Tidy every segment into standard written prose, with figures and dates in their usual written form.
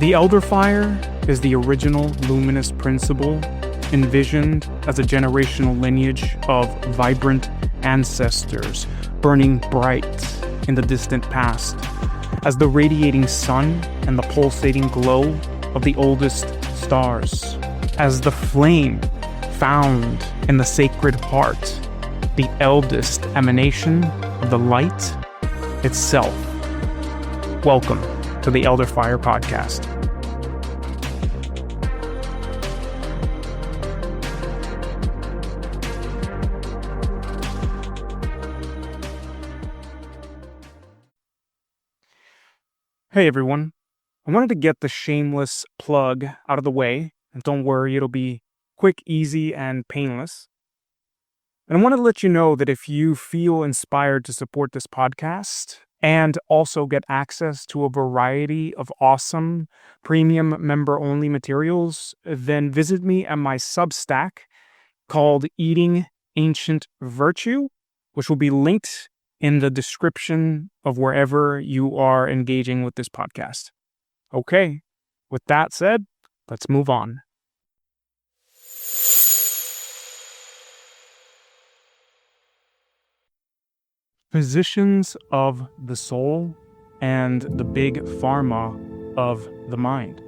The Elder Fire is the original luminous principle envisioned as a generational lineage of vibrant ancestors burning bright in the distant past, as the radiating sun and the pulsating glow of the oldest stars, as the flame found in the Sacred Heart, the eldest emanation of the light itself. Welcome to the Elder Fire Podcast. Hey everyone, I wanted to get the shameless plug out of the way, and don't worry, it'll be quick, easy, and painless. And I want to let you know that if you feel inspired to support this podcast and also get access to a variety of awesome premium member-only materials, then visit me at my Substack called Eating Ancient Virtue, which will be linked in the description of wherever you are engaging with this podcast. Okay, with that said, let's move on. Physicians of the soul and the big pharma of the mind.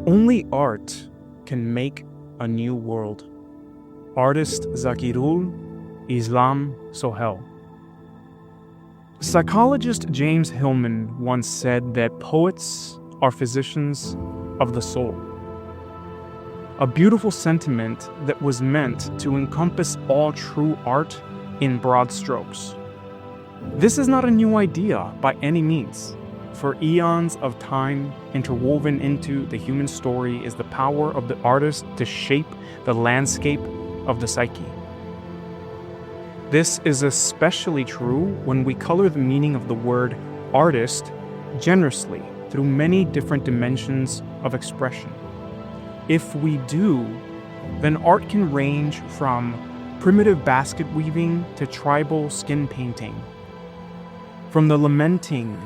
Only art can make a new world. Artist Zakirul Islam Sohel. Psychologist James Hillman once said that poets are physicians of the soul. A beautiful sentiment that was meant to encompass all true art in broad strokes. This is not a new idea by any means. For eons of time, interwoven into the human story is the power of the artist to shape the landscape of the psyche. This is especially true when we color the meaning of the word artist generously through many different dimensions of expression. If we do, then art can range from primitive basket weaving to tribal skin painting. From the lamenting,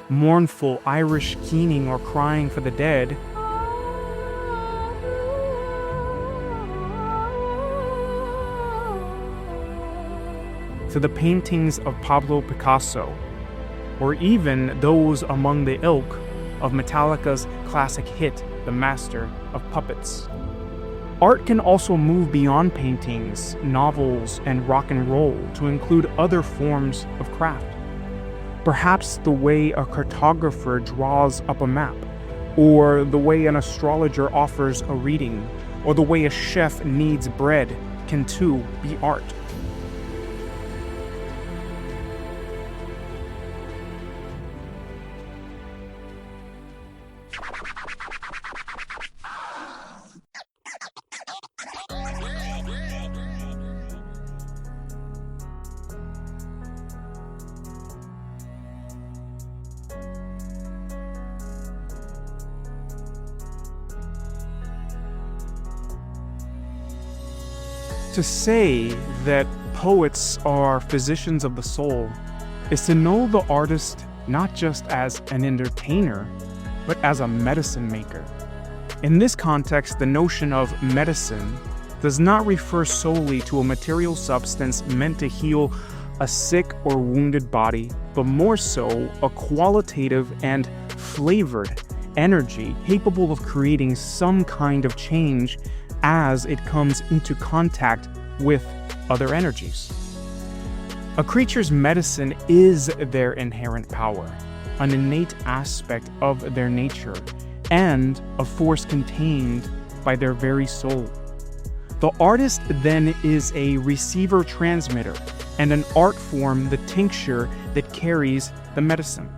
mournful Irish keening or crying for the dead, to the paintings of Pablo Picasso, or even those among the ilk of Metallica's classic hit, The Master of Puppets. Art can also move beyond paintings, novels, and rock and roll to include other forms of craft. Perhaps the way a cartographer draws up a map, or the way an astrologer offers a reading, or the way a chef kneads bread can too be art. To say that poets are physicians of the soul is to know the artist not just as an entertainer, but as a medicine maker. In this context, the notion of medicine does not refer solely to a material substance meant to heal a sick or wounded body, but more so a qualitative and flavored energy capable of creating some kind of change as it comes into contact with other energies. A creature's medicine is their inherent power, an innate aspect of their nature, and a force contained by their very soul. The artist then is a receiver-transmitter, and an art form the tincture that carries the medicine.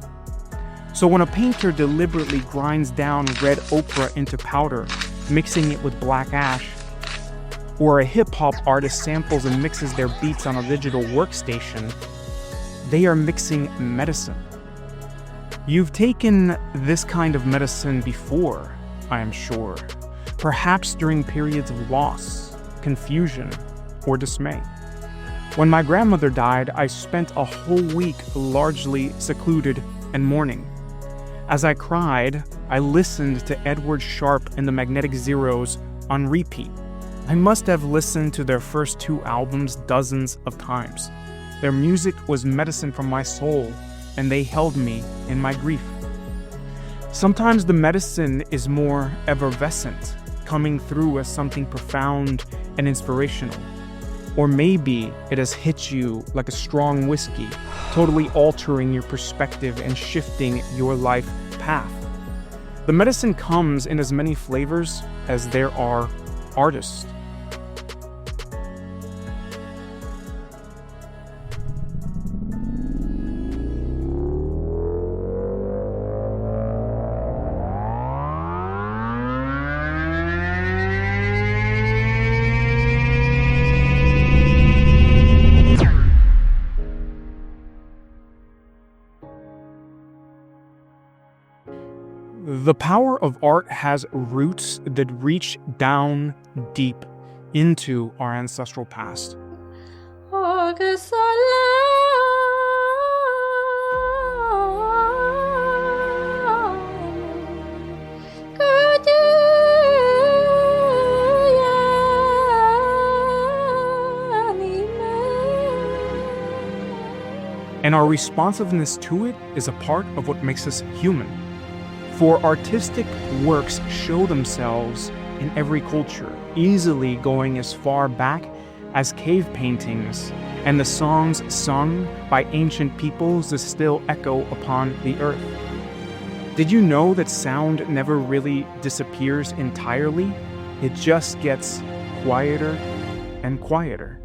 So when a painter deliberately grinds down red ochre into powder, mixing it with black ash, or a hip-hop artist samples and mixes their beats on a digital workstation, they are mixing medicine. You've taken this kind of medicine before, I am sure, perhaps during periods of loss, confusion, or dismay. When my grandmother died, I spent a whole week largely secluded and mourning. As I cried, I listened to Edward Sharpe and the Magnetic Zeros on repeat. I must have listened to their first 2 albums dozens of times. Their music was medicine for my soul, and they held me in my grief. Sometimes the medicine is more effervescent, coming through as something profound and inspirational. Or maybe it has hit you like a strong whiskey, totally altering your perspective and shifting your life path. The medicine comes in as many flavors as there are artists. The power of art has roots that reach down deep into our ancestral past. And our responsiveness to it is a part of what makes us human. For artistic works show themselves in every culture, easily going as far back as cave paintings and the songs sung by ancient peoples that still echo upon the earth. Did you know that sound never really disappears entirely? It just gets quieter and quieter.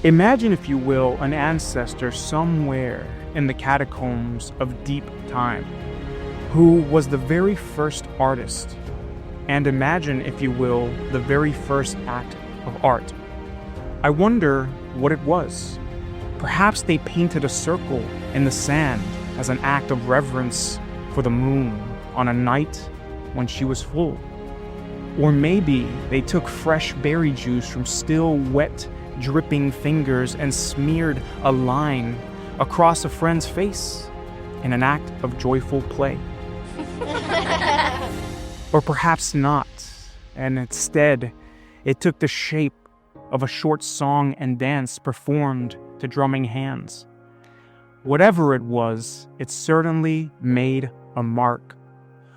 Imagine, if you will, an ancestor somewhere in the catacombs of deep time who was the very first artist. And imagine, if you will, the very first act of art. I wonder what it was. Perhaps they painted a circle in the sand as an act of reverence for the moon on a night when she was full. Or maybe they took fresh berry juice from still wet, dripping fingers and smeared a line across a friend's face in an act of joyful play. Or perhaps not, and instead it took the shape of a short song and dance performed to drumming hands. Whatever it was, it certainly made a mark,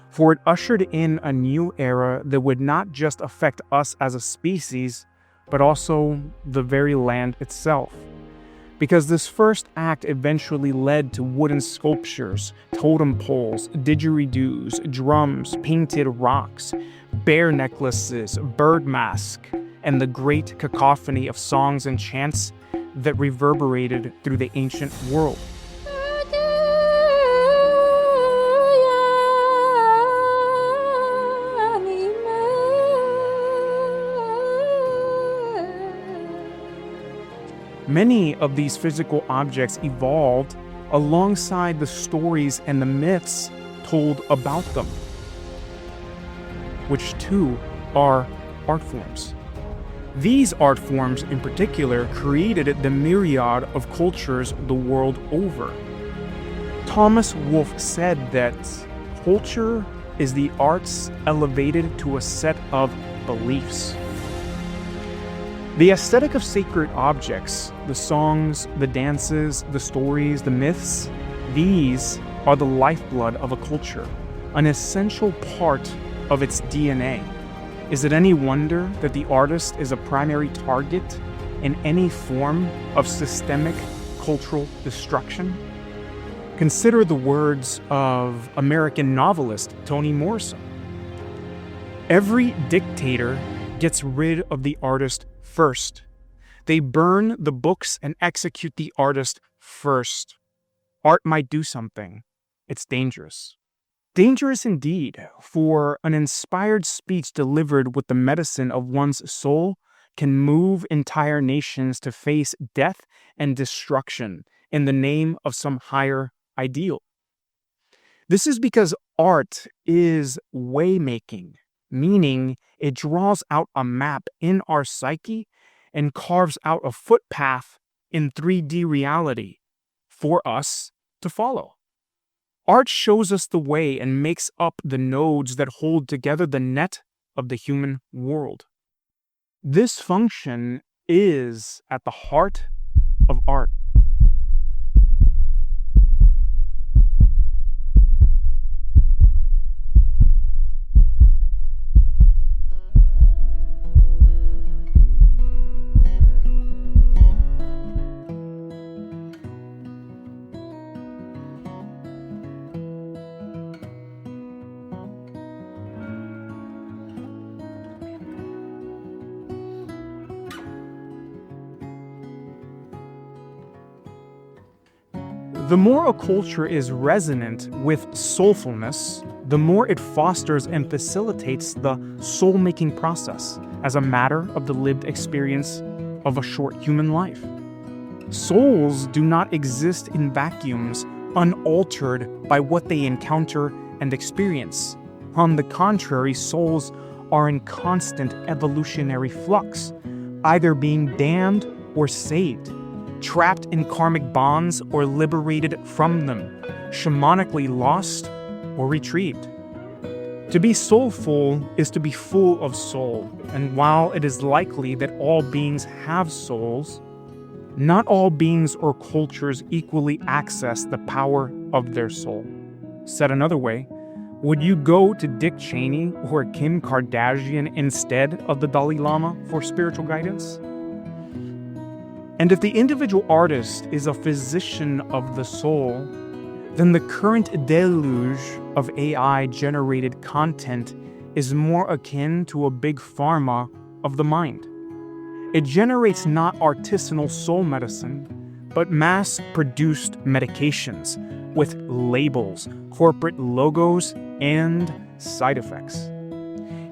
for it ushered in a new era that would not just affect us as a species, but also the very land itself. Because this first act eventually led to wooden sculptures, totem poles, didgeridoos, drums, painted rocks, bear necklaces, bird mask, and the great cacophony of songs and chants that reverberated through the ancient world. Many of these physical objects evolved alongside the stories and the myths told about them, which too are art forms. These art forms in particular created the myriad of cultures the world over. Thomas Wolfe said that culture is the arts elevated to a set of beliefs. The aesthetic of sacred objects, the songs, the dances, the stories, the myths, these are the lifeblood of a culture, an essential part of its DNA. Is it any wonder that the artist is a primary target in any form of systemic cultural destruction? Consider the words of American novelist Toni Morrison. Every dictator gets rid of the artist first. They burn the books and execute the artist first. Art might do something. It's dangerous. Dangerous indeed, for an inspired speech delivered with the medicine of one's soul can move entire nations to face death and destruction in the name of some higher ideal. This is because art is waymaking, meaning it draws out a map in our psyche and carves out a footpath in 3D reality for us to follow. Art shows us the way and makes up the nodes that hold together the net of the human world. This function is at the heart of art. The more a culture is resonant with soulfulness, the more it fosters and facilitates the soul-making process as a matter of the lived experience of a short human life. Souls do not exist in vacuums, unaltered by what they encounter and experience. On the contrary, souls are in constant evolutionary flux, either being damned or saved, trapped in karmic bonds or liberated from them, shamanically lost or retrieved. To be soulful is to be full of soul, and while it is likely that all beings have souls, not all beings or cultures equally access the power of their soul. Said another way, would you go to Dick Cheney or Kim Kardashian instead of the Dalai Lama for spiritual guidance? And if the individual artist is a physician of the soul, then the current deluge of AI-generated content is more akin to a big pharma of the mind. It generates not artisanal soul medicine, but mass-produced medications with labels, corporate logos, and side effects.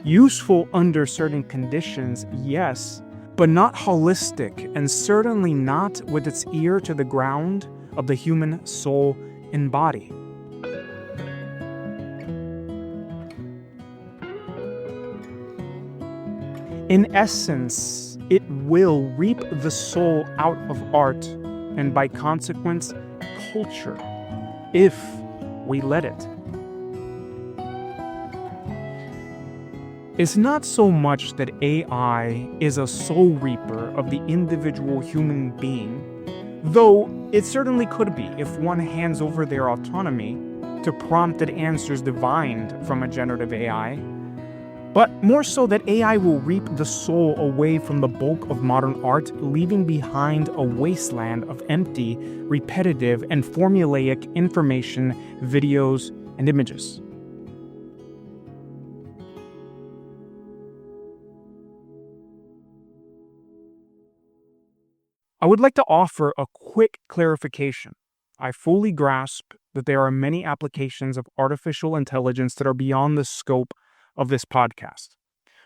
Useful under certain conditions, yes, but not holistic, and certainly not with its ear to the ground of the human soul and body. In essence, it will reap the soul out of art, and by consequence, culture, if we let it. It's not so much that AI is a soul reaper of the individual human being, though it certainly could be if one hands over their autonomy to prompted answers divined from a generative AI, but more so that AI will reap the soul away from the bulk of modern art, leaving behind a wasteland of empty, repetitive, and formulaic information, videos, and images. I would like to offer a quick clarification. I fully grasp that there are many applications of artificial intelligence that are beyond the scope of this podcast.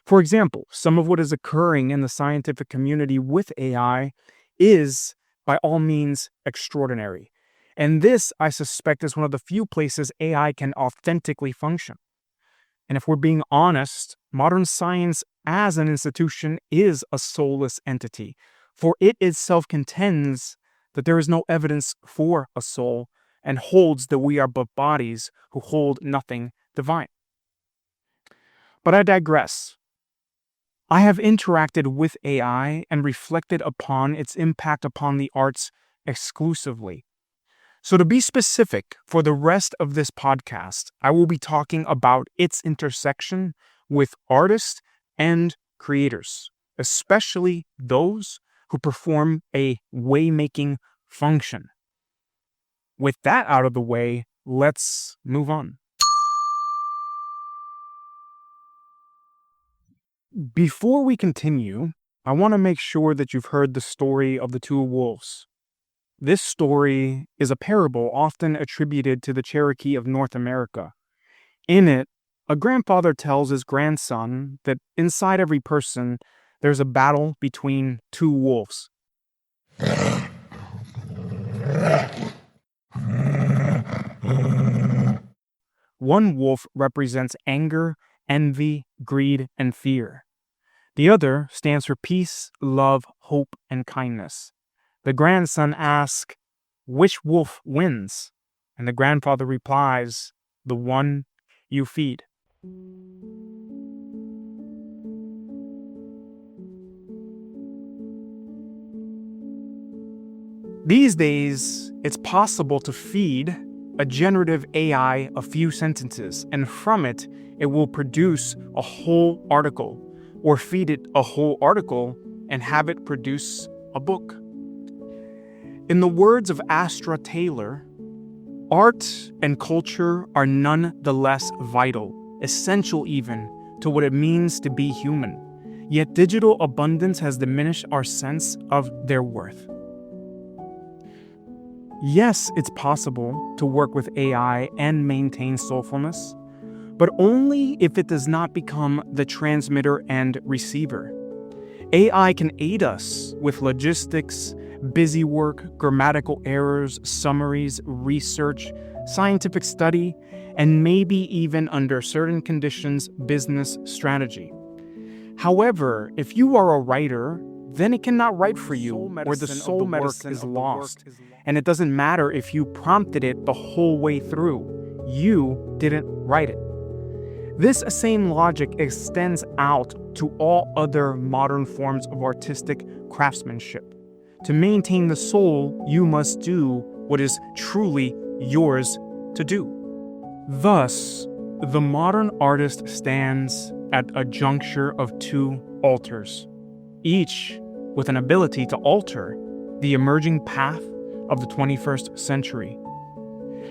For example, some of what is occurring in the scientific community with AI is, by all means, extraordinary. And this, I suspect, is one of the few places AI can authentically function. And if we're being honest, modern science as an institution is a soulless entity, for it itself contends that there is no evidence for a soul and holds that we are but bodies who hold nothing divine. But I digress. I have interacted with AI and reflected upon its impact upon the arts exclusively. So to be specific, for the rest of this podcast, I will be talking about its intersection with artists and creators, especially those who perform a way-making function. With that out of the way, let's move on. Before we continue, I want to make sure that you've heard the story of the two wolves. This story is a parable often attributed to the Cherokee of North America. In it, a grandfather tells his grandson that inside every person, there's a battle between two wolves. One wolf represents anger, envy, greed, and fear. The other stands for peace, love, hope, and kindness. The grandson asks, which wolf wins? And the grandfather replies, the one you feed. These days, it's possible to feed a generative AI a few sentences, and from it, it will produce a whole article, or feed it a whole article and have it produce a book. In the words of Astra Taylor, art and culture are none the less vital, essential even, to what it means to be human. Yet digital abundance has diminished our sense of their worth. Yes, it's possible to work with AI and maintain soulfulness, but only if it does not become the transmitter and receiver. AI can aid us with logistics, busy work, grammatical errors, summaries, research, scientific study, and maybe even under certain conditions, business strategy. However, if you are a writer, then it cannot write for you, or the soul medicine is lost. And it doesn't matter if you prompted it the whole way through. You didn't write it. This same logic extends out to all other modern forms of artistic craftsmanship. To maintain the soul, you must do what is truly yours to do. Thus, the modern artist stands at a juncture of two altars, each with an ability to alter the emerging path of the 21st century.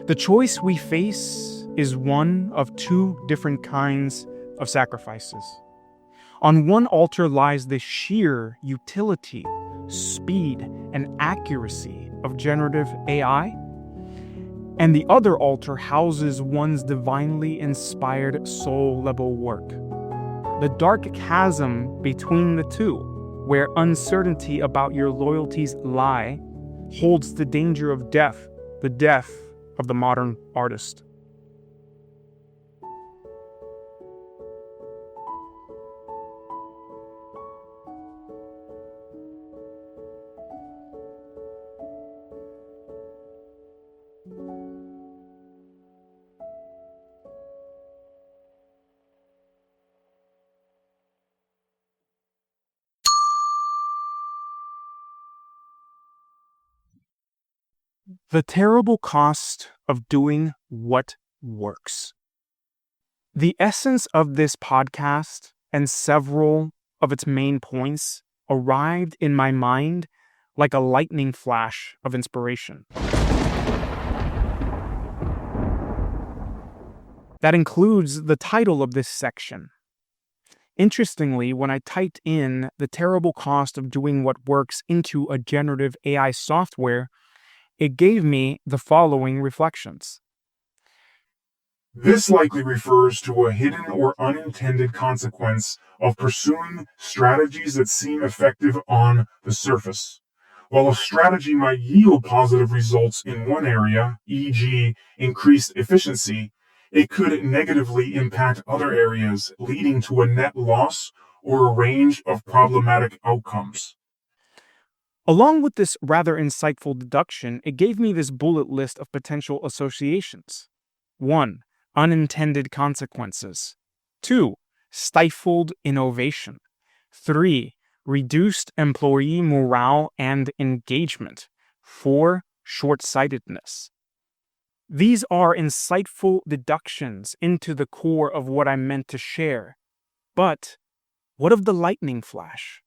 The choice we face is one of two different kinds of sacrifices. On one altar lies the sheer utility, speed, and accuracy of generative AI, and the other altar houses one's divinely inspired soul-level work. The dark chasm between the two, where uncertainty about your loyalties lie, holds the danger of death, the death of the modern artist. The terrible cost of doing what works. The essence of this podcast and several of its main points arrived in my mind like a lightning flash of inspiration. That includes the title of this section. Interestingly, when I typed in the terrible cost of doing what works into a generative AI software, it gave me the following reflections. This likely refers to a hidden or unintended consequence of pursuing strategies that seem effective on the surface. While a strategy might yield positive results in one area, e.g., increased efficiency, it could negatively impact other areas, leading to a net loss or a range of problematic outcomes. Along with this rather insightful deduction, it gave me this bullet list of potential associations. 1. Unintended consequences. 2. Stifled innovation. 3. Reduced employee morale and engagement. 4. Short-sightedness. These are insightful deductions into the core of what I meant to share. But what of the lightning flash?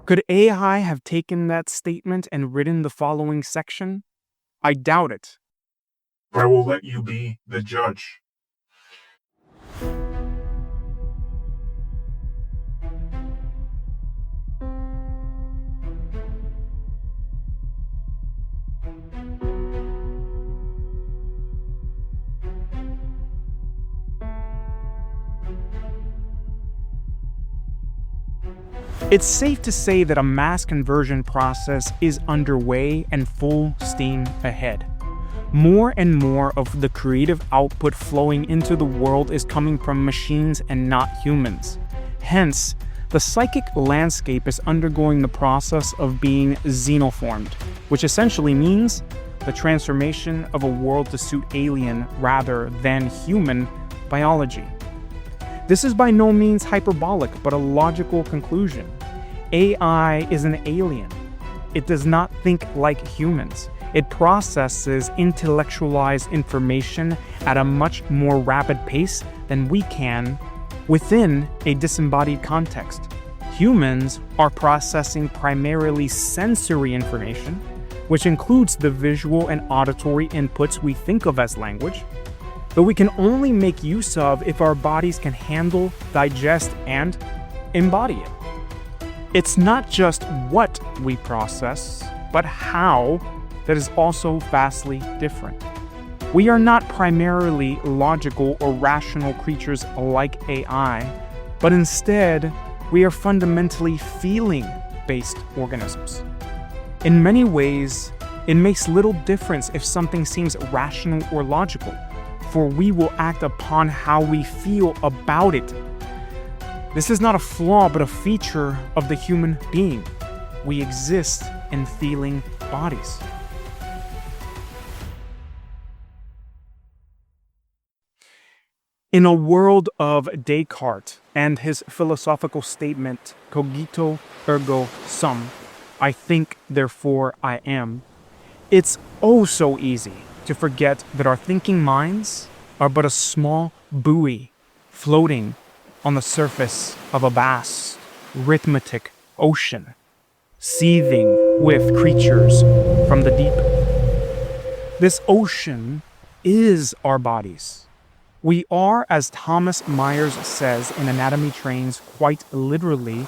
Could AI have taken that statement and written the following section? I doubt it. I will let you be the judge. It's safe to say that a mass conversion process is underway and full steam ahead. More and more of the creative output flowing into the world is coming from machines and not humans. Hence, The psychic landscape is undergoing the process of being xenoformed, which essentially means the transformation of a world to suit alien rather than human biology. This is by no means hyperbolic, but a logical conclusion. AI is an alien. It does not think like humans. It processes intellectualized information at a much more rapid pace than we can within a disembodied context. Humans are processing primarily sensory information, which includes the visual and auditory inputs we think of as language, that we can only make use of if our bodies can handle, digest, and embody it. It's not just what we process, but how that is also vastly different. We are not primarily logical or rational creatures like AI, but instead, we are fundamentally feeling-based organisms. In many ways, it makes little difference if something seems rational or logical, for we will act upon how we feel about it. This is not a flaw, but a feature of the human being. We exist in feeling bodies. In a world of Descartes and his philosophical statement, cogito ergo sum, I think, therefore I am, it's oh so easy to forget that our thinking minds are but a small buoy floating on the surface of a vast, rhythmic ocean, seething with creatures from the deep. This ocean is our bodies. We are, as Thomas Myers says in Anatomy Trains, quite literally,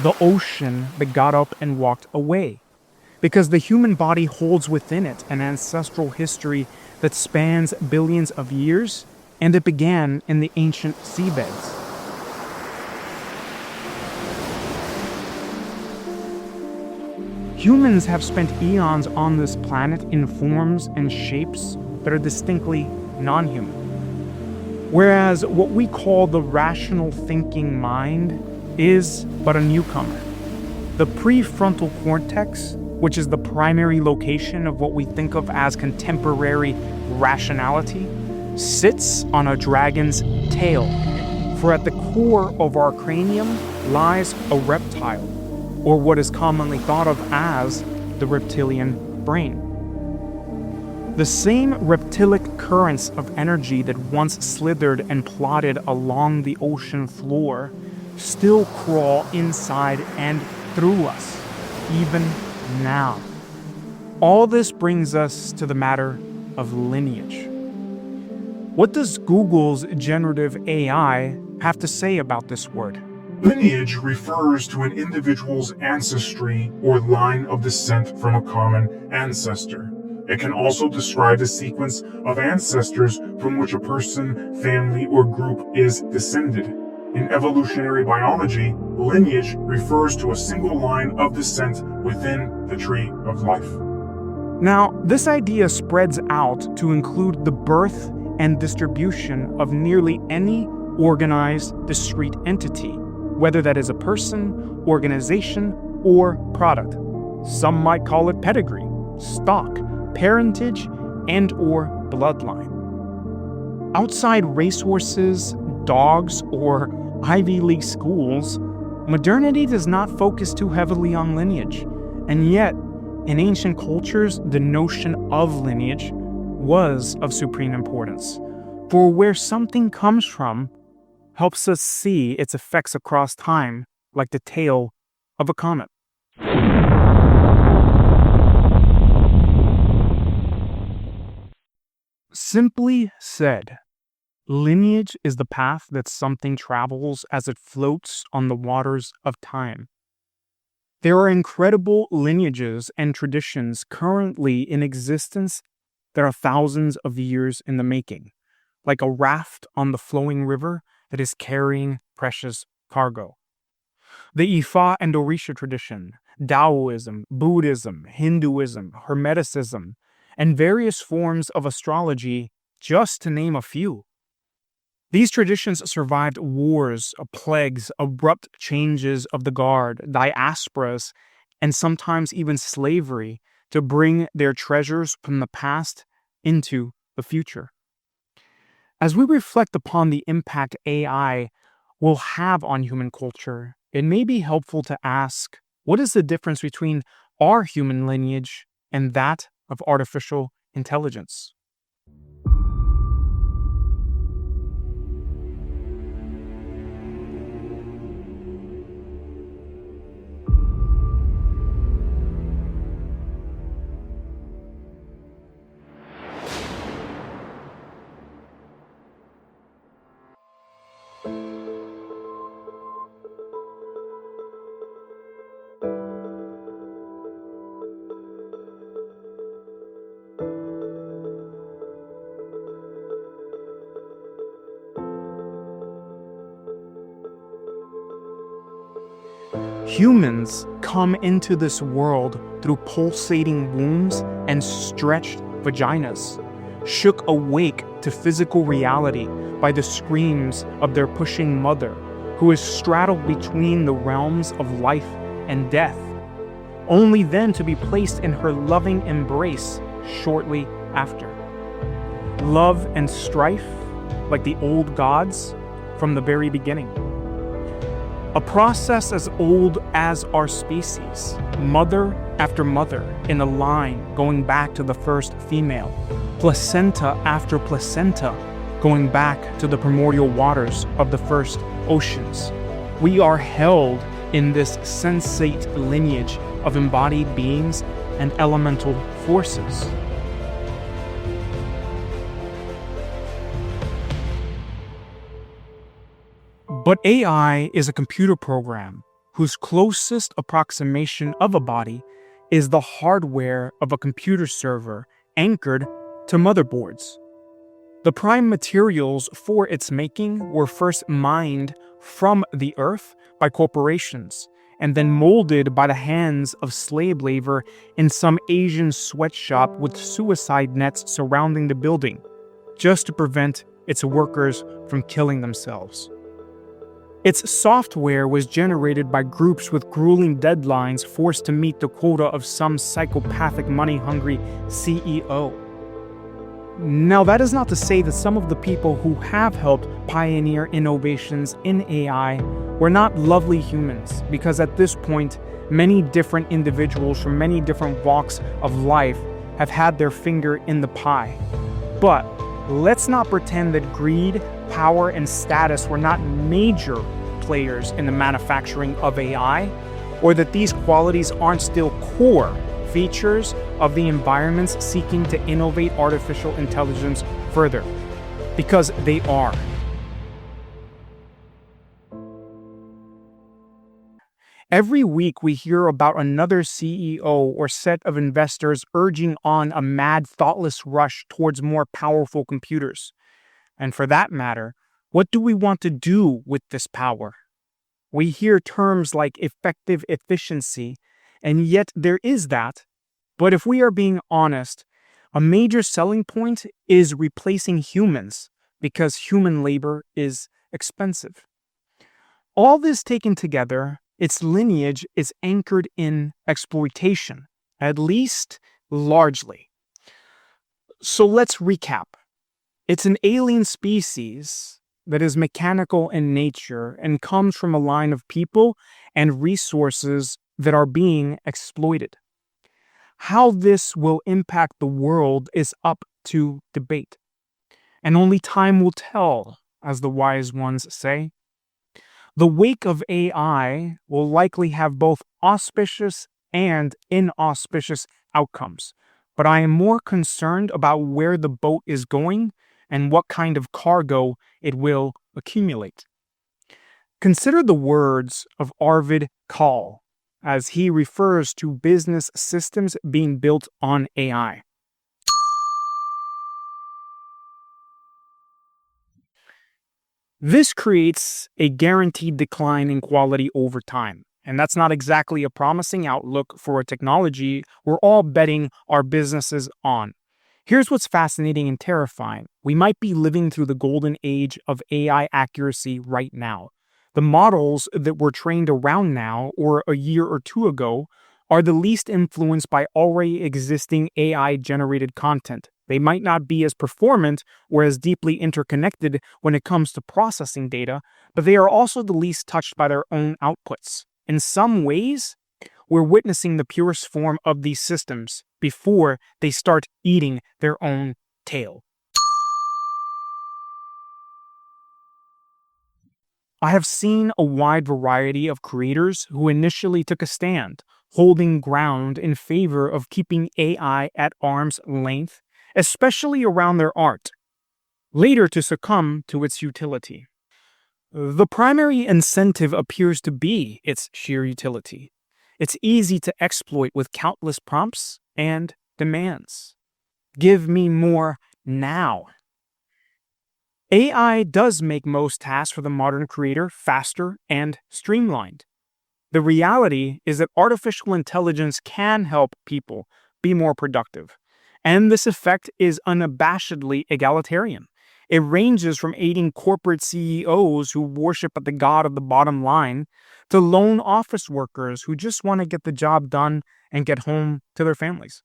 the ocean that got up and walked away, because the human body holds within it an ancestral history that spans billions of years, and it began in the ancient seabeds. Humans have spent eons on this planet in forms and shapes that are distinctly non-human. Whereas what we call the rational thinking mind is but a newcomer. The prefrontal cortex, which is the primary location of what we think of as contemporary rationality, sits on a dragon's tail, for at the core of our cranium lies a reptile, or what is commonly thought of as the reptilian brain. The same reptilic currents of energy that once slithered and plodded along the ocean floor still crawl inside and through us, even now. All this brings us to the matter of lineage. What does Google's generative AI have to say about this word? Lineage refers to an individual's ancestry or line of descent from a common ancestor. It can also describe the sequence of ancestors from which a person, family, or group is descended. In evolutionary biology, lineage refers to a single line of descent within the tree of life. Now, this idea spreads out to include the birth and distribution of nearly any organized, discrete entity, whether that is a person, organization, or product. Some might call it pedigree, stock, parentage, and or bloodline. Outside racehorses, dogs, or Ivy League schools, modernity does not focus too heavily on lineage, and yet, in ancient cultures, the notion of lineage was of supreme importance, for where something comes from helps us see its effects across time, like the tail of a comet. Simply said, lineage is the path that something travels as it floats on the waters of time. There are incredible lineages and traditions currently in existence that are thousands of years in the making, like a raft on the flowing river that is carrying precious cargo. The Ifa and Orisha tradition, Taoism, Buddhism, Hinduism, Hermeticism, and various forms of astrology, just to name a few. These traditions survived wars, plagues, abrupt changes of the guard, diasporas, and sometimes even slavery to bring their treasures from the past into the future. As we reflect upon the impact AI will have on human culture, it may be helpful to ask, what is the difference between our human lineage and that of artificial intelligence? Humans come into this world through pulsating wombs and stretched vaginas, shook awake to physical reality by the screams of their pushing mother, who is straddled between the realms of life and death, only then to be placed in her loving embrace shortly after. Love and strife, like the old gods, from the very beginning. A process as old as our species, mother after mother in a line going back to the first female, placenta after placenta going back to the primordial waters of the first oceans. We are held in this sensate lineage of embodied beings and elemental forces. But AI is a computer program whose closest approximation of a body is the hardware of a computer server anchored to motherboards. The prime materials for its making were first mined from the earth by corporations and then molded by the hands of slave labor in some Asian sweatshop with suicide nets surrounding the building, just to prevent its workers from killing themselves. Its software was generated by groups with grueling deadlines forced to meet the quota of some psychopathic money-hungry CEO. Now, that is not to say that some of the people who have helped pioneer innovations in AI were not lovely humans, because at this point, many different individuals from many different walks of life have had their finger in the pie. But let's not pretend that greed, power, and status were not major players in the manufacturing of AI, or that these qualities aren't still core features of the environments seeking to innovate artificial intelligence further, because they are. Every week we hear about another CEO or set of investors urging on a mad, thoughtless rush towards more powerful computers. And for that matter, what do we want to do with this power? We hear terms like effective efficiency, and yet there is that. But if we are being honest, a major selling point is replacing humans because human labor is expensive. All this taken together, its lineage is anchored in exploitation, at least largely. So let's recap. It's an alien species that is mechanical in nature and comes from a line of people and resources that are being exploited. How this will impact the world is up to debate, and only time will tell, as the wise ones say. The wake of AI will likely have both auspicious and inauspicious outcomes, but I am more concerned about where the boat is going and what kind of cargo it will accumulate. Consider the words of Arvid Kahl as he refers to business systems being built on AI. This creates a guaranteed decline in quality over time, and that's not exactly a promising outlook for a technology we're all betting our businesses on. Here's what's fascinating and terrifying. We might be living through the golden age of AI accuracy right now. The models that were trained around now or a year or two ago are the least influenced by already existing AI-generated content. They might not be as performant or as deeply interconnected when it comes to processing data, but they are also the least touched by their own outputs. In some ways, we're witnessing the purest form of these systems before they start eating their own tail. I have seen a wide variety of creators who initially took a stand, holding ground in favor of keeping AI at arm's length, especially around their art, later to succumb to its utility. The primary incentive appears to be its sheer utility. It's easy to exploit with countless prompts and demands. Give me more now. AI does make most tasks for the modern creator faster and streamlined. The reality is that artificial intelligence can help people be more productive, and this effect is unabashedly egalitarian. It ranges from aiding corporate CEOs who worship at the god of the bottom line to lone office workers who just want to get the job done and get home to their families.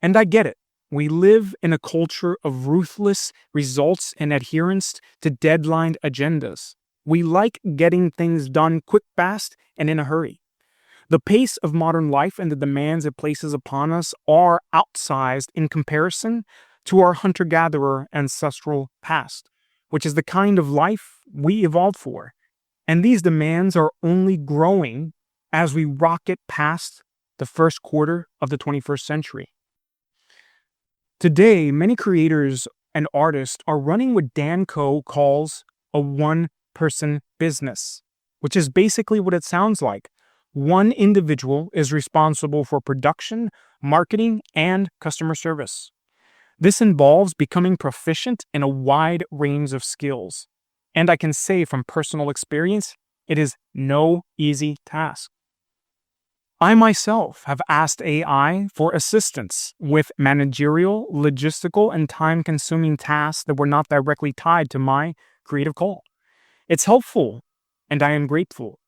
And I get it. We live in a culture of ruthless results and adherence to deadline agendas. We like getting things done quick, fast, and in a hurry. The pace of modern life and the demands it places upon us are outsized in comparison to our hunter-gatherer ancestral past, which is the kind of life we evolved for. And these demands are only growing as we rocket past the first quarter of the 21st century. Today, many creators and artists are running what Dan Coe calls a one-person business, which is basically what it sounds like. One individual is responsible for production, marketing, and customer service. This involves becoming proficient in a wide range of skills. And I can say from personal experience, it is no easy task. I myself have asked AI for assistance with managerial, logistical, and time-consuming tasks that were not directly tied to my creative call. It's helpful, and I am grateful.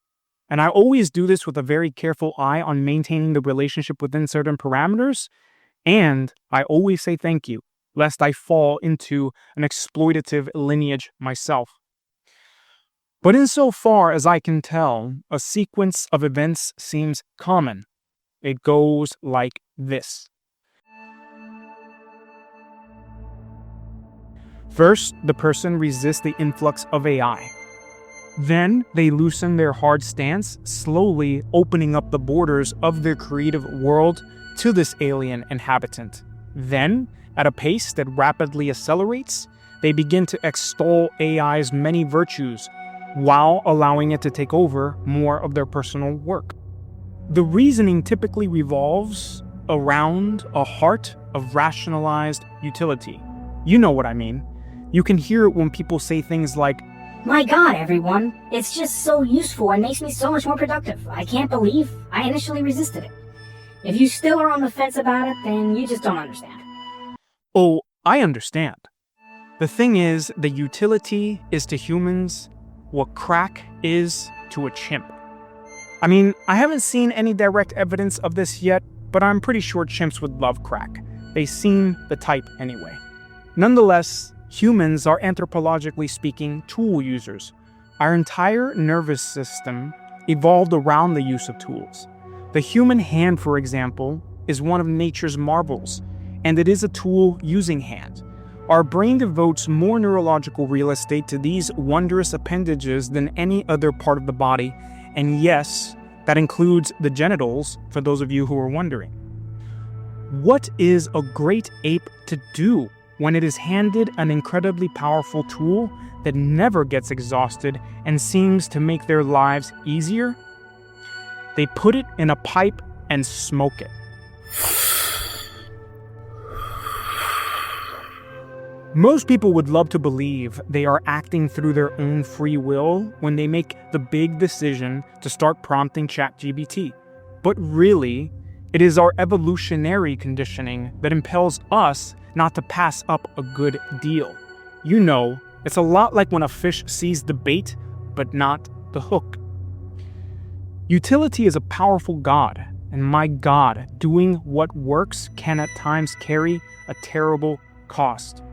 And I always do this with a very careful eye on maintaining the relationship within certain parameters, and I always say thank you, lest I fall into an exploitative lineage myself. But insofar as I can tell, a sequence of events seems common. It goes like this. First, the person resists the influx of AI. Then, they loosen their hard stance, slowly opening up the borders of their creative world to this alien inhabitant. Then, at a pace that rapidly accelerates, they begin to extol AI's many virtues, while allowing it to take over more of their personal work. The reasoning typically revolves around a heart of rationalized utility. You know what I mean. You can hear it when people say things like, "My God, everyone, it's just so useful and makes me so much more productive. I can't believe I initially resisted it." If you still are on the fence about it, then you just don't understand. Oh, I understand. The thing is, the utility is to humans what crack is to a chimp. I mean, I haven't seen any direct evidence of this yet, but I'm pretty sure chimps would love crack. They seem the type anyway. Nonetheless, humans are anthropologically speaking tool users. Our entire nervous system evolved around the use of tools. The human hand, for example, is one of nature's marvels, and it is a tool-using hand. Our brain devotes more neurological real estate to these wondrous appendages than any other part of the body, and yes, that includes the genitals, for those of you who are wondering. What is a great ape to do when it is handed an incredibly powerful tool that never gets exhausted and seems to make their lives easier? They put it in a pipe and smoke it. Most people would love to believe they are acting through their own free will when they make the big decision to start prompting ChatGPT. But really, It is our evolutionary conditioning that impels us not to pass up a good deal. You know, it's a lot like when a fish sees the bait, but not the hook. Utility is a powerful god, and my god, doing what works can at times carry a terrible cost.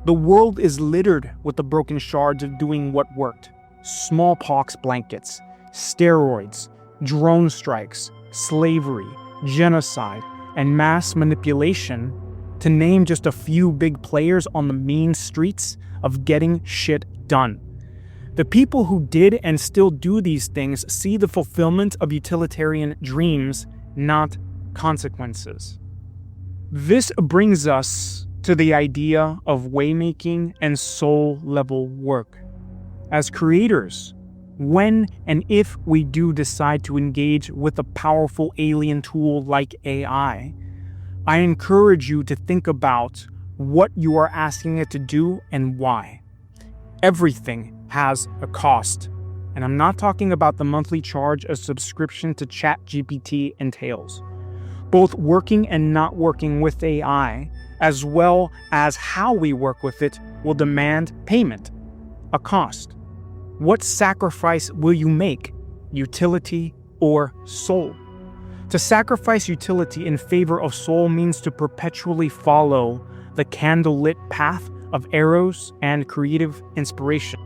The world is littered with the broken shards of doing what worked. Smallpox blankets, steroids, drone strikes, slavery, genocide, and mass manipulation, to name just a few big players on the mean streets of getting shit done. The people who did and still do these things see the fulfillment of utilitarian dreams, not consequences. This brings us to the idea of waymaking and soul-level work. As creators, when and if we do decide to engage with a powerful alien tool like AI, I encourage you to think about what you are asking it to do and why. Everything has a cost, and I'm not talking about the monthly charge a subscription to ChatGPT entails. Both working and not working with AI, as well as how we work with it, will demand payment, a cost. What sacrifice will you make, utility or soul? To sacrifice utility in favor of soul means to perpetually follow the candlelit path of eros and creative inspiration.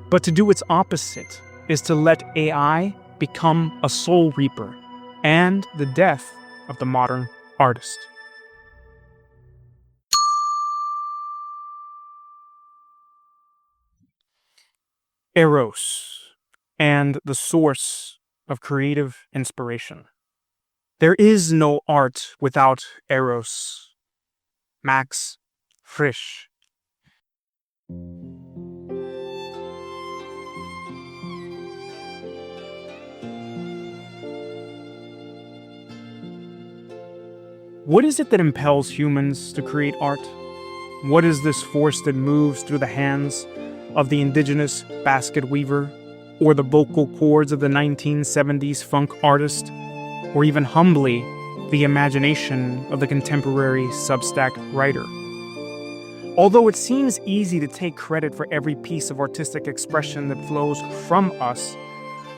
But to do its opposite is to let AI become a soul reaper and the death of the modern artist. Eros, and the source of creative inspiration. There is no art without Eros. Max Frisch. What is it that impels humans to create art? What is this force that moves through the hands of the indigenous basket weaver, or the vocal cords of the 1970s funk artist, or even humbly, the imagination of the contemporary Substack writer? Although it seems easy to take credit for every piece of artistic expression that flows from us,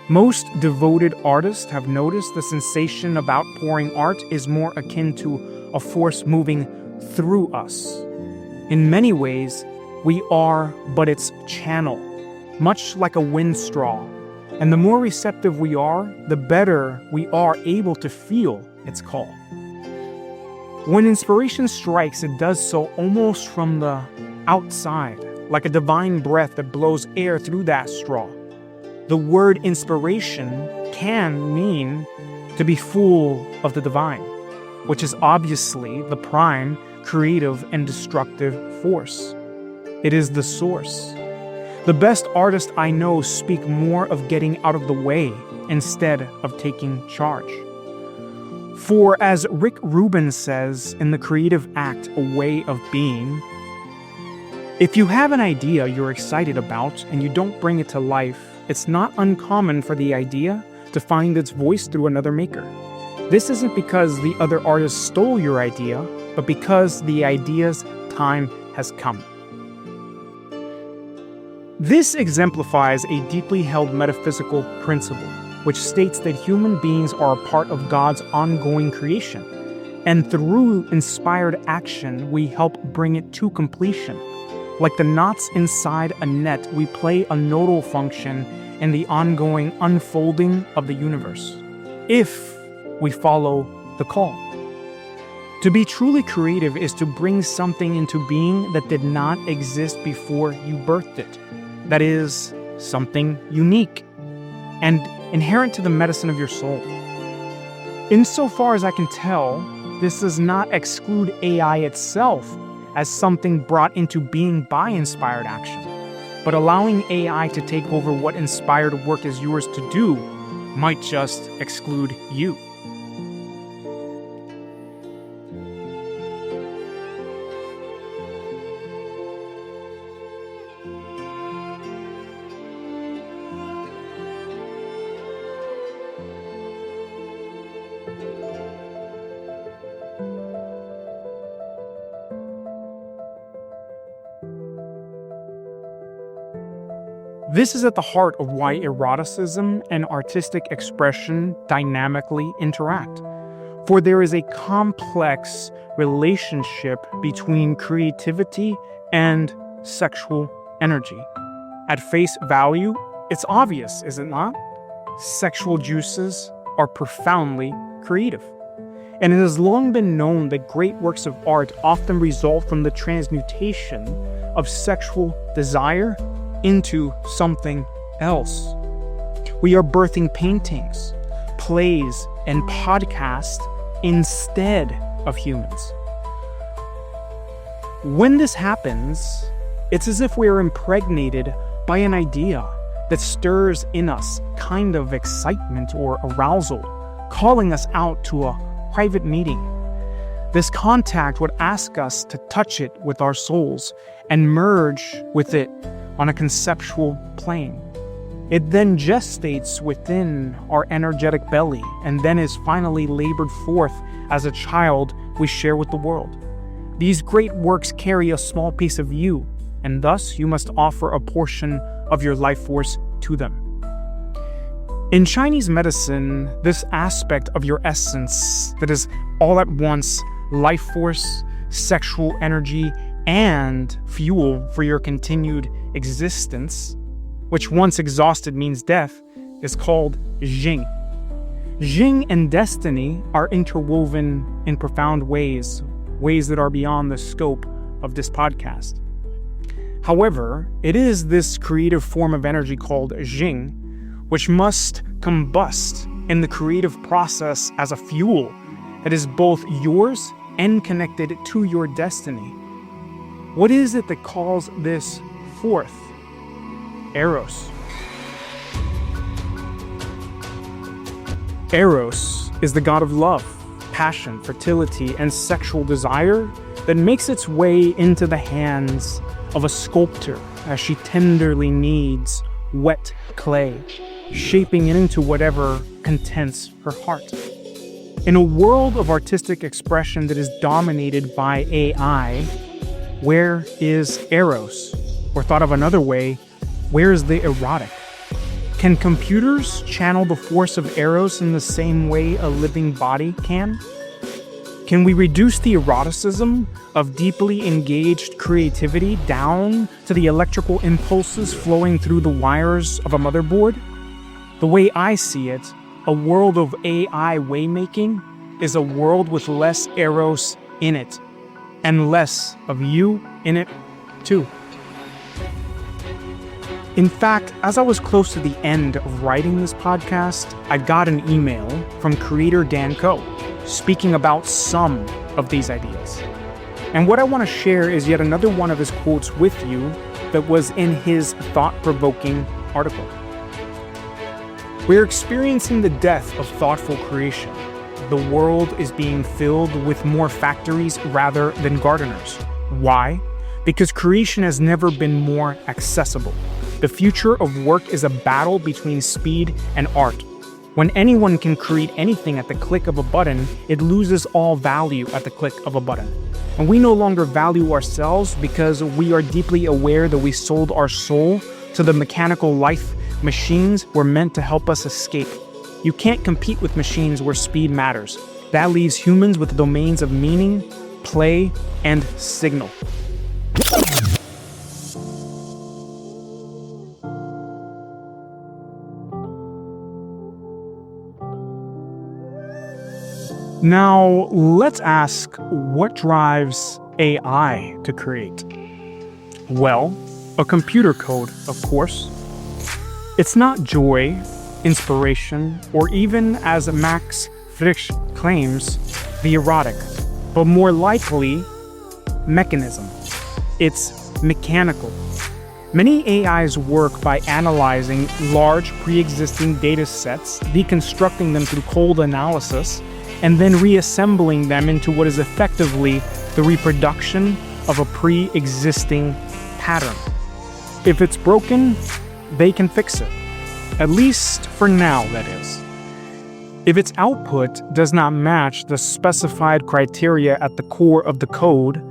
most devoted artists have noticed the sensation of outpouring art is more akin to a force moving through us. In many ways, we are but its channel, much like a wind straw, and the more receptive we are, the better we are able to feel its call. When inspiration strikes, it does so almost from the outside, like a divine breath that blows air through that straw. The word inspiration can mean to be full of the divine, which is obviously the prime, creative, and destructive force. It is the source. The best artists I know speak more of getting out of the way instead of taking charge. For as Rick Rubin says in The Creative Act, A Way of Being, if you have an idea you're excited about and you don't bring it to life, it's not uncommon for the idea to find its voice through another maker. This isn't because the other artist stole your idea, but because the idea's time has come. This exemplifies a deeply held metaphysical principle, which states that human beings are a part of God's ongoing creation, and through inspired action, we help bring it to completion. Like the knots inside a net, we play a nodal function in the ongoing unfolding of the universe, if we follow the call. To be truly creative is to bring something into being that did not exist before you birthed it. That is, something unique and inherent to the medicine of your soul. Insofar as I can tell, this does not exclude AI itself as something brought into being by inspired action, but allowing AI to take over what inspired work is yours to do might just exclude you. This is at the heart of why eroticism and artistic expression dynamically interact. For there is a complex relationship between creativity and sexual energy. At face value, it's obvious, is it not? Sexual juices are profoundly creative. And it has long been known that great works of art often result from the transmutation of sexual desire into something else. We are birthing paintings, plays, and podcasts instead of humans. When this happens, it's as if we are impregnated by an idea that stirs in us kind of excitement or arousal, calling us out to a private meeting. This contact would ask us to touch it with our souls and merge with it on a conceptual plane. It then gestates within our energetic belly and then is finally labored forth as a child we share with the world. These great works carry a small piece of you, and thus you must offer a portion of your life force to them. In Chinese medicine, this aspect of your essence that is all at once life force, sexual energy, and fuel for your continued existence, which once exhausted means death, is called Jing. Jing and destiny are interwoven in profound ways that are beyond the scope of this podcast. However, it is this creative form of energy called Jing which must combust in the creative process as a fuel that is both yours and connected to your destiny. What is it that calls this forth? Eros. Eros is the god of love, passion, fertility, and sexual desire that makes its way into the hands of a sculptor as she tenderly kneads wet clay, shaping it into whatever contents her heart. In a world of artistic expression that is dominated by AI, where is Eros? Or thought of another way, where is the erotic? Can computers channel the force of Eros in the same way a living body can? Can we reduce the eroticism of deeply engaged creativity down to the electrical impulses flowing through the wires of a motherboard? The way I see it, a world of AI waymaking is a world with less Eros in it, and less of you in it, too. In fact, as I was close to the end of writing this podcast, I got an email from creator Dan Coe speaking about some of these ideas. And what I want to share is yet another one of his quotes with you that was in his thought-provoking article. We're experiencing the death of thoughtful creation. The world is being filled with more factories rather than gardeners. Why? Because creation has never been more accessible. The future of work is a battle between speed and art. When anyone can create anything at the click of a button, it loses all value at the click of a button. And we no longer value ourselves because we are deeply aware that we sold our soul to the mechanical life machines were meant to help us escape. You can't compete with machines where speed matters. That leaves humans with domains of meaning, play, and signal. Now, let's ask what drives AI to create? Well, a computer code, of course. It's not joy, inspiration, or even, as Max Frisch claims, the erotic, but more likely, mechanism. It's mechanical. Many AIs work by analyzing large pre-existing data sets, deconstructing them through cold analysis, and then reassembling them into what is effectively the reproduction of a pre-existing pattern. If it's broken, they can fix it. At least for now, that is. If its output does not match the specified criteria at the core of the code,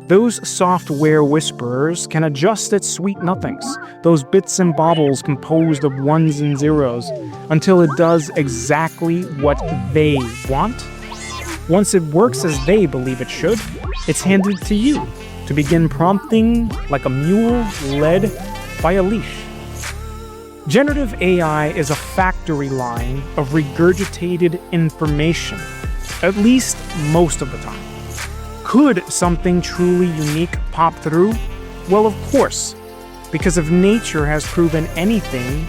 Those software whisperers can adjust its sweet nothings, those bits and bobbles composed of ones and zeros, until it does exactly what they want. Once it works as they believe it should, it's handed to you to begin prompting like a mule led by a leash. Generative AI is a factory line of regurgitated information, at least most of the time. Could something truly unique pop through? Well, of course, because if nature has proven anything,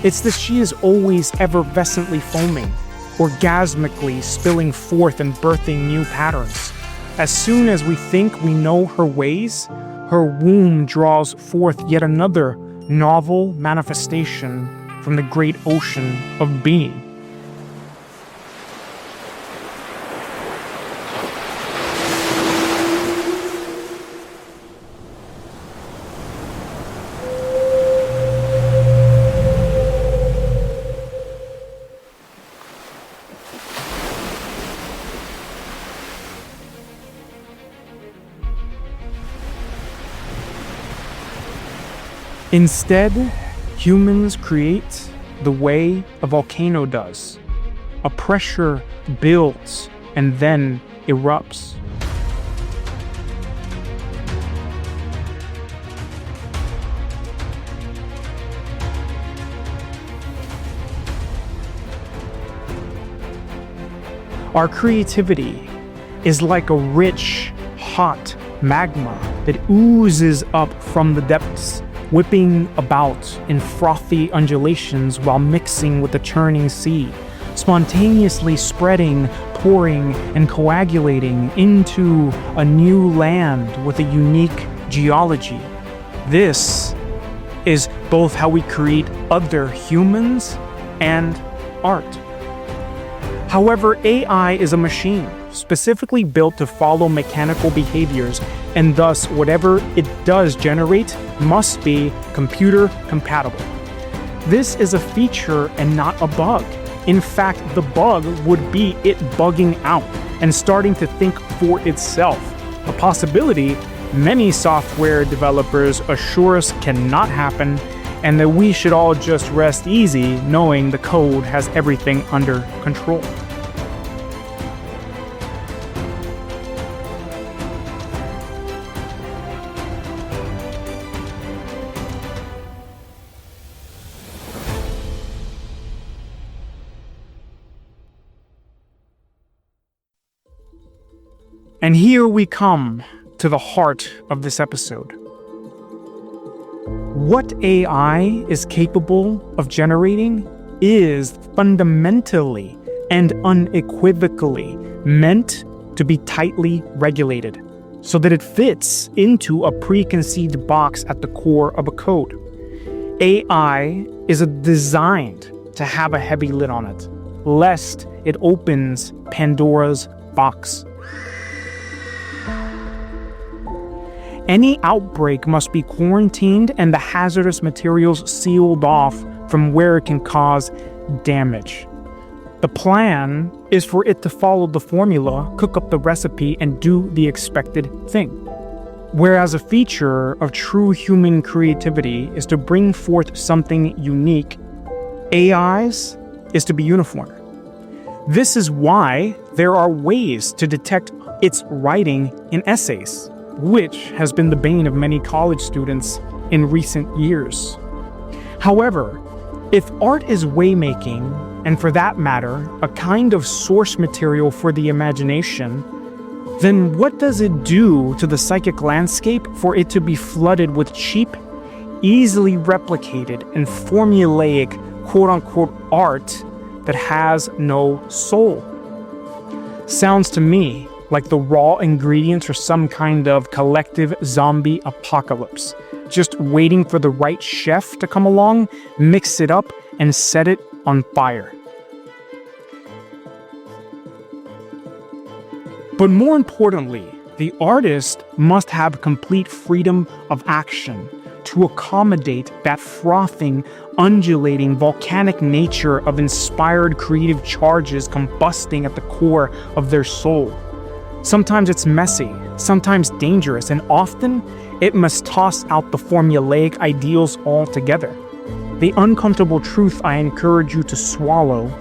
it's that she is always effervescently foaming, orgasmically spilling forth and birthing new patterns. As soon as we think we know her ways, her womb draws forth yet another novel manifestation from the great ocean of being. Instead, humans create the way a volcano does. A pressure builds and then erupts. Our creativity is like a rich, hot magma that oozes up from the depths, whipping about in frothy undulations while mixing with the churning sea, spontaneously spreading, pouring, and coagulating into a new land with a unique geology. This is both how we create other humans and art. However, AI is a machine, specifically built to follow mechanical behaviors, and thus whatever it does generate must be computer compatible. This is a feature and not a bug. In fact, the bug would be it bugging out and starting to think for itself, a possibility many software developers assure us cannot happen, and that we should all just rest easy knowing the code has everything under control. And here we come to the heart of this episode. What AI is capable of generating is fundamentally and unequivocally meant to be tightly regulated, so that it fits into a preconceived box at the core of a code. AI is designed to have a heavy lid on it, lest it opens Pandora's box. Any outbreak must be quarantined and the hazardous materials sealed off from where it can cause damage. The plan is for it to follow the formula, cook up the recipe, and do the expected thing. Whereas a feature of true human creativity is to bring forth something unique, AI's is to be uniform. This is why there are ways to detect its writing in essays, which has been the bane of many college students in recent years. However, if art is waymaking, and for that matter, a kind of source material for the imagination, then what does it do to the psychic landscape for it to be flooded with cheap, easily replicated, and formulaic quote-unquote art that has no soul? Sounds to me like the raw ingredients for some kind of collective zombie apocalypse, just waiting for the right chef to come along, mix it up, and set it on fire. But more importantly, the artist must have complete freedom of action to accommodate that frothing, undulating, volcanic nature of inspired creative charges combusting at the core of their soul. Sometimes it's messy, sometimes dangerous, and often it must toss out the formulaic ideals altogether. The uncomfortable truth I encourage you to swallow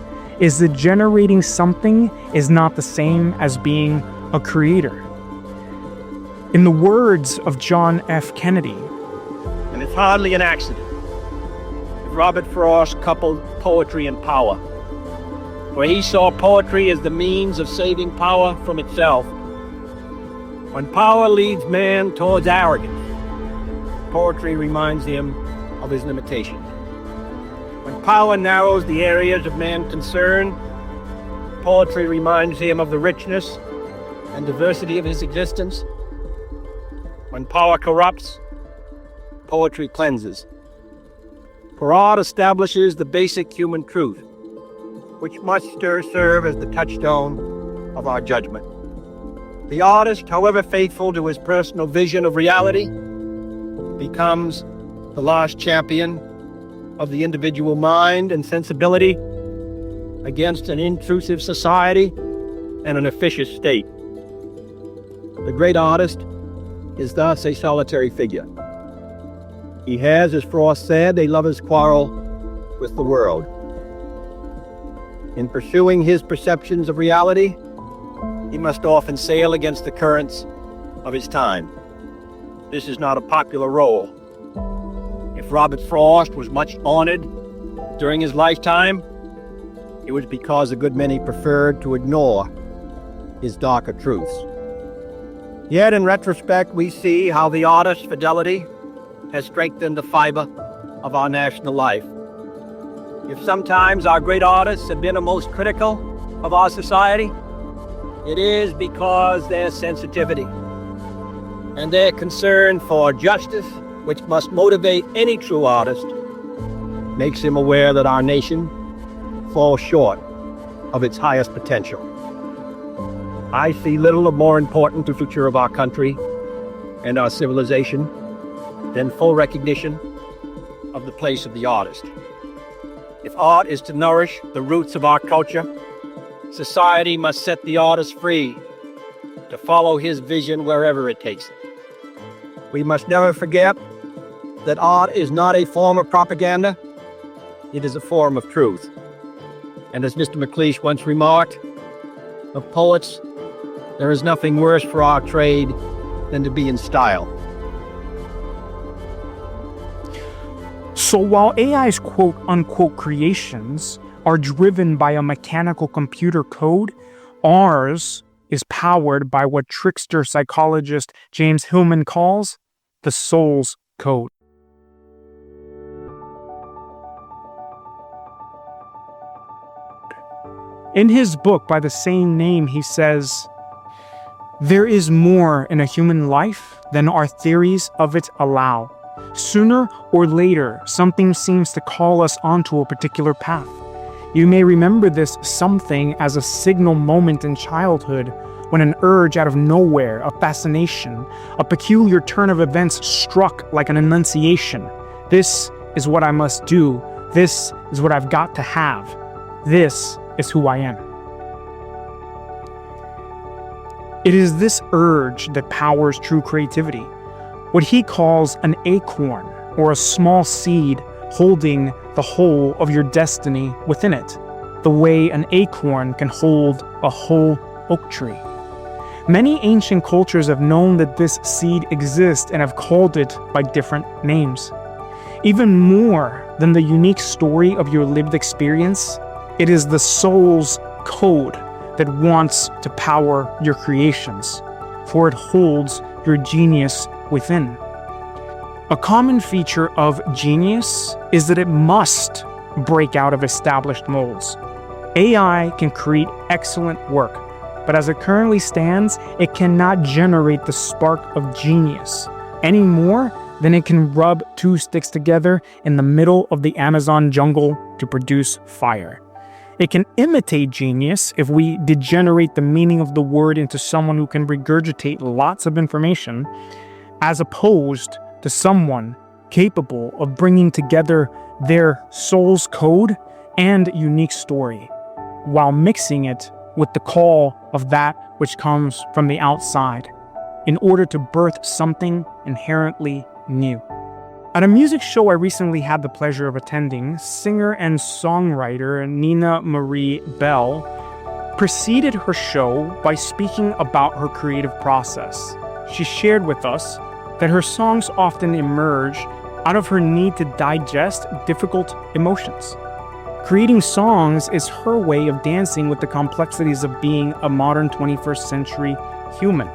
is that generating something is not the same as being a creator. In the words of John F. Kennedy, and it's hardly an accident that Robert Frost coupled poetry and power, for he saw poetry as the means of saving power from itself. When power leads man towards arrogance, poetry reminds him of his limitations. When power narrows the areas of man's concern, poetry reminds him of the richness and diversity of his existence. When power corrupts, poetry cleanses. For art establishes the basic human truth, which must serve as the touchstone of our judgment. The artist, however faithful to his personal vision of reality, becomes the last champion of the individual mind and sensibility against an intrusive society and an officious state. The great artist is thus a solitary figure. He has, as Frost said, a lover's quarrel with the world. In pursuing his perceptions of reality, he must often sail against the currents of his time. This is not a popular role. If Robert Frost was much honored during his lifetime, it was because a good many preferred to ignore his darker truths. Yet in retrospect, we see how the artist's fidelity has strengthened the fiber of our national life. If sometimes our great artists have been the most critical of our society, it is because their sensitivity and their concern for justice, which must motivate any true artist, makes him aware that our nation falls short of its highest potential. I see little of more important to the future of our country and our civilization than full recognition of the place of the artist. If art is to nourish the roots of our culture, society must set the artist free to follow his vision wherever it takes him. We must never forget that art is not a form of propaganda, it is a form of truth. And as Mr. McLeish once remarked, of poets, there is nothing worse for our trade than to be in style. So while AI's quote-unquote creations are driven by a mechanical computer code, ours is powered by what trickster psychologist James Hillman calls the soul's code. In his book by the same name, he says, "There is more in a human life than our theories of it allow. Sooner or later, something seems to call us onto a particular path. You may remember this something as a signal moment in childhood, when an urge out of nowhere, a fascination, a peculiar turn of events struck like an annunciation. This is what I must do. This is what I've got to have. This is who I am." It is this urge that powers true creativity. What he calls an acorn, or a small seed holding the whole of your destiny within it, the way an acorn can hold a whole oak tree. Many ancient cultures have known that this seed exists and have called it by different names. Even more than the unique story of your lived experience, it is the soul's code that wants to power your creations, for it holds your genius within. A common feature of genius is that it must break out of established molds. AI can create excellent work, but as it currently stands, it cannot generate the spark of genius any more than it can rub two sticks together in the middle of the Amazon jungle to produce fire. It can imitate genius if we degenerate the meaning of the word into someone who can regurgitate lots of information, as opposed to someone capable of bringing together their soul's code and unique story, while mixing it with the call of that which comes from the outside. in order to birth something inherently new. At a music show I recently had the pleasure of attending, singer and songwriter Nina Marie Bell preceded her show by speaking about her creative process. She shared with us that her songs often emerge out of her need to digest difficult emotions. Creating songs is her way of dancing with the complexities of being a modern 21st century human.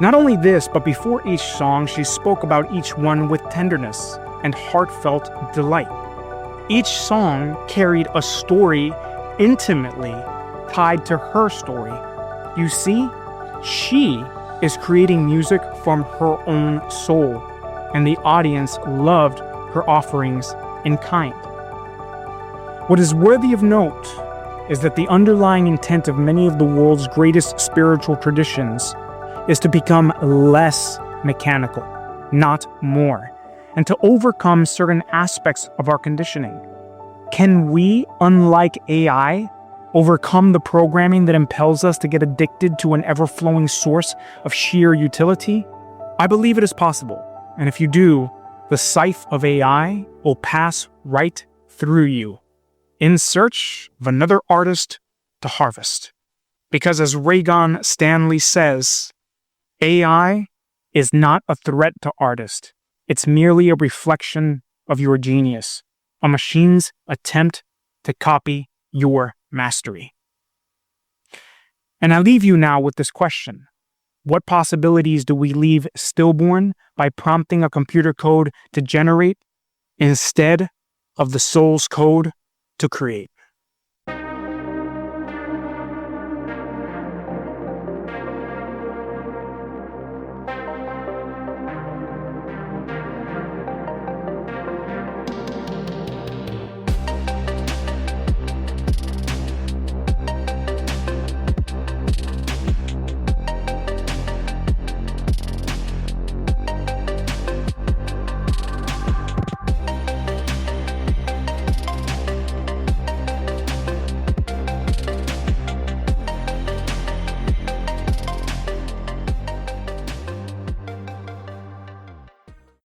Not only this, but before each song, she spoke about each one with tenderness and heartfelt delight. Each song carried a story intimately tied to her story. You see, she is creating music from her own soul, and the audience loved her offerings in kind. What is worthy of note is that the underlying intent of many of the world's greatest spiritual traditions is to become less mechanical, not more, and to overcome certain aspects of our conditioning. Can we, unlike AI, overcome the programming that impels us to get addicted to an ever-flowing source of sheer utility? I believe it is possible, and if you do, the scythe of AI will pass right through you, in search of another artist to harvest. Because as Reagan Stanley says, AI is not a threat to artists. It's merely a reflection of your genius, a machine's attempt to copy your mastery. And I leave you now with this question. What possibilities do we leave stillborn by prompting a computer code to generate instead of the soul's code to create?